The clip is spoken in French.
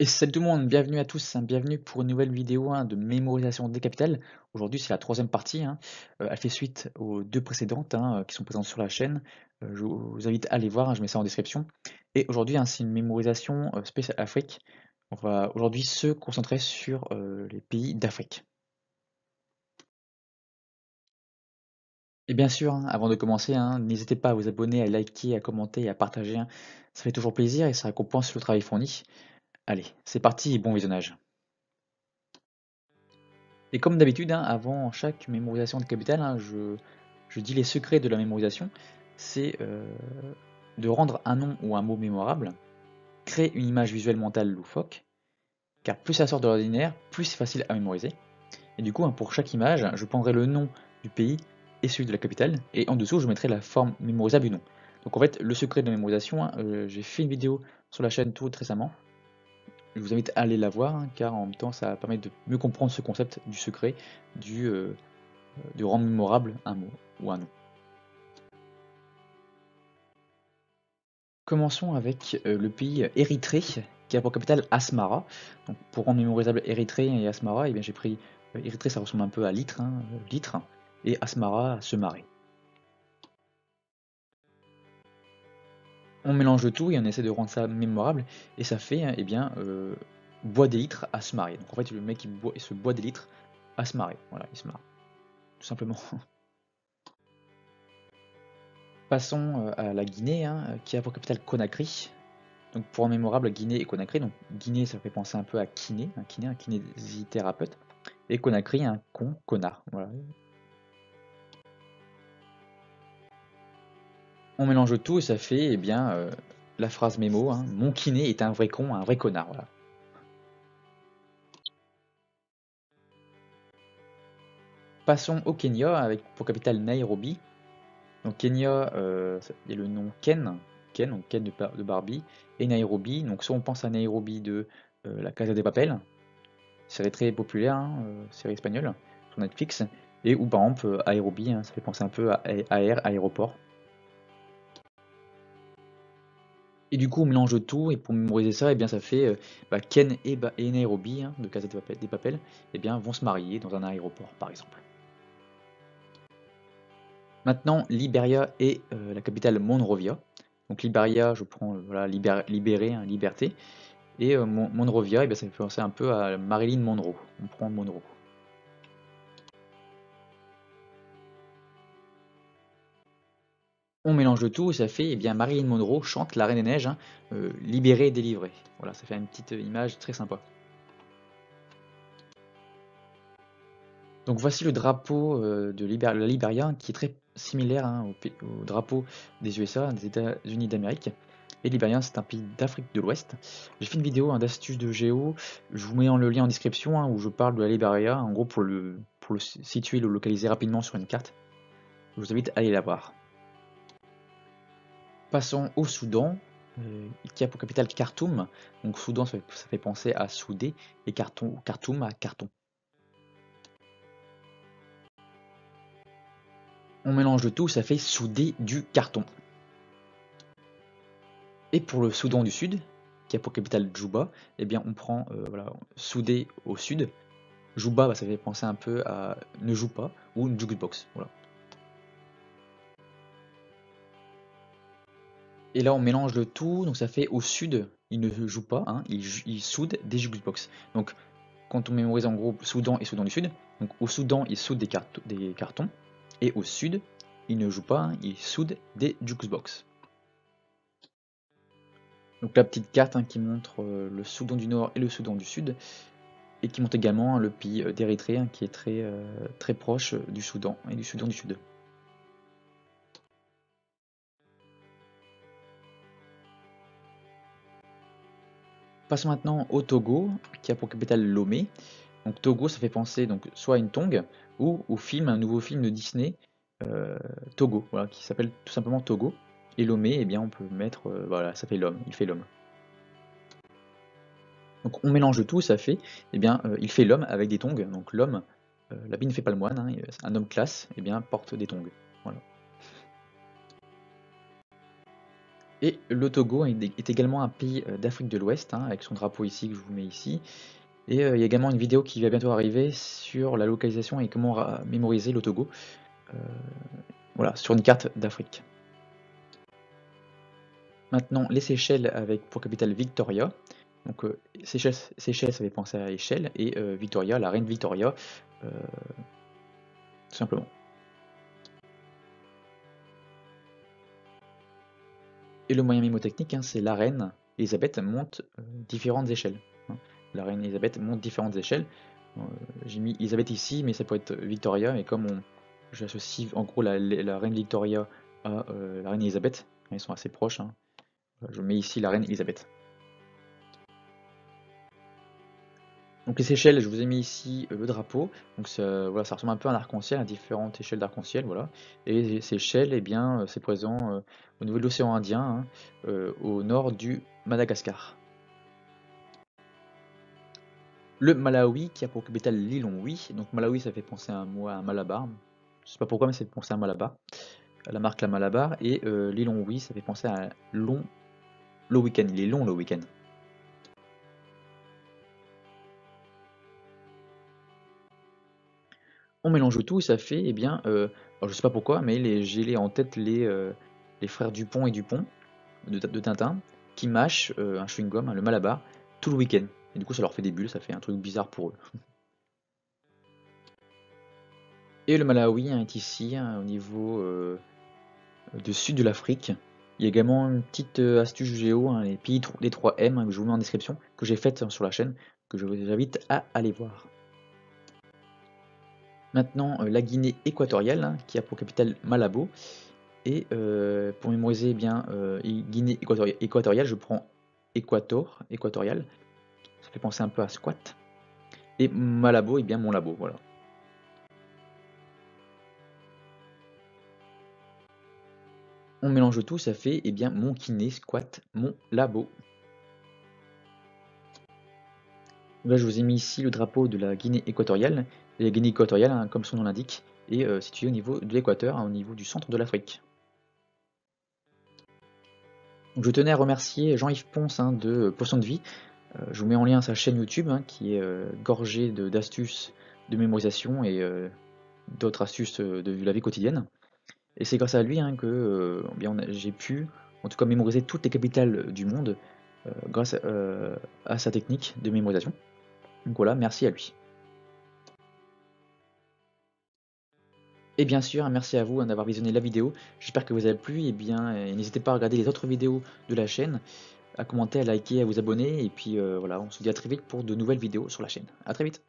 Et salut tout le monde, bienvenue à tous, bienvenue pour une nouvelle vidéo de mémorisation des capitales. Aujourd'hui c'est la troisième partie, elle fait suite aux deux précédentes qui sont présentes sur la chaîne. Je vous invite à aller voir, je mets ça en description. Et aujourd'hui c'est une mémorisation spéciale Afrique. On va aujourd'hui se concentrer sur les pays d'Afrique. Et bien sûr, avant de commencer, n'hésitez pas à vous abonner, à liker, à commenter et à partager. Ça fait toujours plaisir et ça récompense le travail fourni. Allez, c'est parti et bon visionnage. Et comme d'habitude, avant chaque mémorisation de capitale, je dis les secrets de la mémorisation. C'est de rendre un nom ou un mot mémorable, créer une image visuelle mentale loufoque, car plus ça sort de l'ordinaire, plus c'est facile à mémoriser. Et du coup, pour chaque image, je prendrai le nom du pays et celui de la capitale, et en dessous, je mettrai la forme mémorisable du nom. Donc en fait, le secret de la mémorisation, j'ai fait une vidéo sur la chaîne tout récemment. Je vous invite à aller la voir, car en même temps, ça va permettre de mieux comprendre ce concept du secret, du, de rendre mémorable un mot ou un nom. Commençons avec le pays Érythrée, qui a pour capitale Asmara. Donc, pour rendre mémorisable Érythrée et Asmara, eh bien, j'ai pris Érythrée, ça ressemble un peu à litre, litre, et Asmara à se marrer. On mélange le tout et on essaie de rendre ça mémorable, et ça fait eh bien, bois des litres à se marrer. Donc en fait, le mec il se boit des litres à se marrer. Voilà, il se marre, tout simplement. Passons à la Guinée, qui a pour capitale Conakry. Donc pour un mémorable, Guinée et Conakry. Donc Guinée, ça fait penser un peu à un kinésithérapeute. Et Conakry, un connard. Voilà. On mélange tout et ça fait eh bien, la phrase mémo, mon kiné est un vrai con, un vrai connard. Voilà. Passons au Kenya avec pour capitale Nairobi. Donc Kenya, il y a le nom donc Ken de Barbie, et Nairobi. Donc soit on pense à Nairobi de la Casa de Papel, série très populaire, série espagnole sur Netflix, et ou par exemple Aérobie, ça fait penser un peu à aéroport. Et du coup on mélange tout, et pour mémoriser ça, et bien ça fait Ken et Nairobi de Casa des Papel, et bien vont se marier dans un aéroport par exemple. Maintenant Liberia et la capitale Monrovia. Donc Liberia, je prends voilà, libéré, liberté, et Monrovia, et bien ça me fait penser un peu à Marilyn Monroe. On prend Monroe. On mélange le tout et ça fait, eh bien, Marilyn Monroe chante La Reine des Neiges, libérée et délivrée. Voilà, ça fait une petite image très sympa. Donc voici le drapeau de la Liberia, qui est très similaire au drapeau des USA, des États-Unis d'Amérique. Et Liberia, c'est un pays d'Afrique de l'Ouest. J'ai fait une vidéo d'astuces de géo, je vous mets le lien en description, où je parle de la Liberia, en gros pour le situer, le localiser rapidement sur une carte. Je vous invite à aller la voir. Passons au Soudan, qui a pour capitale Khartoum. Donc Soudan, ça fait penser à souder, et Khartoum à carton. On mélange le tout, ça fait souder du carton. Et pour le Soudan du Sud, qui a pour capitale Djouba, eh bien on prend voilà, souder au sud. Djouba, ça fait penser un peu à ne joue pas, ou une jukebox. Voilà. Et là on mélange le tout, donc ça fait au sud, il ne joue pas, il soude des jukebox. Donc quand on mémorise en gros Soudan et Soudan du Sud, donc au Soudan il soude des cartons, et au sud il ne joue pas, il soude des jukebox. Donc la petite carte qui montre le Soudan du Nord et le Soudan du Sud, et qui montre également le pays d'Érythrée qui est très proche du Soudan et du Soudan du Sud. Passons maintenant au Togo, qui a pour capitale Lomé. Donc Togo, ça fait penser donc soit à une tongue, ou au film, un nouveau film de Disney, Togo, voilà, qui s'appelle tout simplement Togo. Et Lomé, eh bien on peut mettre, voilà, ça fait l'homme, il fait l'homme. Donc on mélange tout, ça fait, eh bien il fait l'homme avec des tongs. Donc l'homme, l'habit ne fait pas le moine, un homme classe, eh bien porte des tongs. Voilà. Et le Togo est également un pays d'Afrique de l'Ouest, hein, avec son drapeau ici que je vous mets ici. Et il y a également une vidéo qui va bientôt arriver sur la localisation et comment mémoriser le Togo, voilà, sur une carte d'Afrique. Maintenant, les Seychelles avec pour capitale Victoria. Donc Seychelles, ça fait penser à échelle, et Victoria, la reine Victoria, tout simplement. Et le moyen mnémotechnique, hein, c'est la reine Elisabeth monte différentes échelles, hein. La reine Elisabeth monte différentes échelles. J'ai mis Elisabeth ici, mais ça peut être Victoria, et comme j'associe en gros la reine Victoria à la reine Elisabeth, ils sont assez proches, hein, je mets ici la reine Elisabeth. Donc les Seychelles, je vous ai mis ici le drapeau. Donc ça, voilà, ça ressemble un peu à un arc-en-ciel, à différentes échelles d'arc-en-ciel, voilà. Et les Seychelles, eh bien, c'est présent au niveau de l'océan Indien, hein, au nord du Madagascar. Le Malawi, qui a pour capitale Lilongwe. Donc Malawi, ça fait penser à un mot, à un Malabar. Je sais pas pourquoi, mais ça fait penser à un Malabar, à la marque La Malabar. Et Lilongwe, ça fait penser à long le week-end. Il est long le week-end. On mélange tout et ça fait, eh bien, alors je sais pas pourquoi, mais j'ai les en tête les frères Dupont et Dupont de Tintin qui mâchent un chewing-gum, hein, le Malabar, tout le week-end. Et du coup, ça leur fait des bulles, ça fait un truc bizarre pour eux. Et le Malawi, hein, est ici, hein, au niveau du sud de l'Afrique. Il y a également une petite astuce géo, hein, les pays des 3 M, hein, que je vous mets en description, que j'ai faite, hein, sur la chaîne, que je vous invite à aller voir. Maintenant, la Guinée équatoriale, hein, qui a pour capitale Malabo. Et pour mémoriser, eh bien, Guinée équatoriale, je prends équatorial, ça fait penser un peu à squat. Et Malabo, et bien mon labo, voilà. On mélange tout, ça fait, eh bien, mon kiné, squat, mon labo. Là, je vous ai mis ici le drapeau de la Guinée équatoriale. Et la Guinée équatoriale, hein, comme son nom l'indique, est située au niveau de l'équateur, hein, au niveau du centre de l'Afrique. Donc, je tenais à remercier Jean-Yves Ponce, hein, de Potion de Vie. Je vous mets en lien sa chaîne YouTube, hein, qui est gorgée d'astuces de mémorisation et d'autres astuces de la vie quotidienne. Et c'est grâce à lui, hein, que bien, j'ai pu, en tout cas, mémoriser toutes les capitales du monde grâce à sa technique de mémorisation. Donc voilà, merci à lui. Et bien sûr, merci à vous, hein, d'avoir visionné la vidéo. J'espère que vous avez plu. Et bien, n'hésitez pas à regarder les autres vidéos de la chaîne, à commenter, à liker, à vous abonner. Et puis voilà, on se dit à très vite pour de nouvelles vidéos sur la chaîne. À très vite.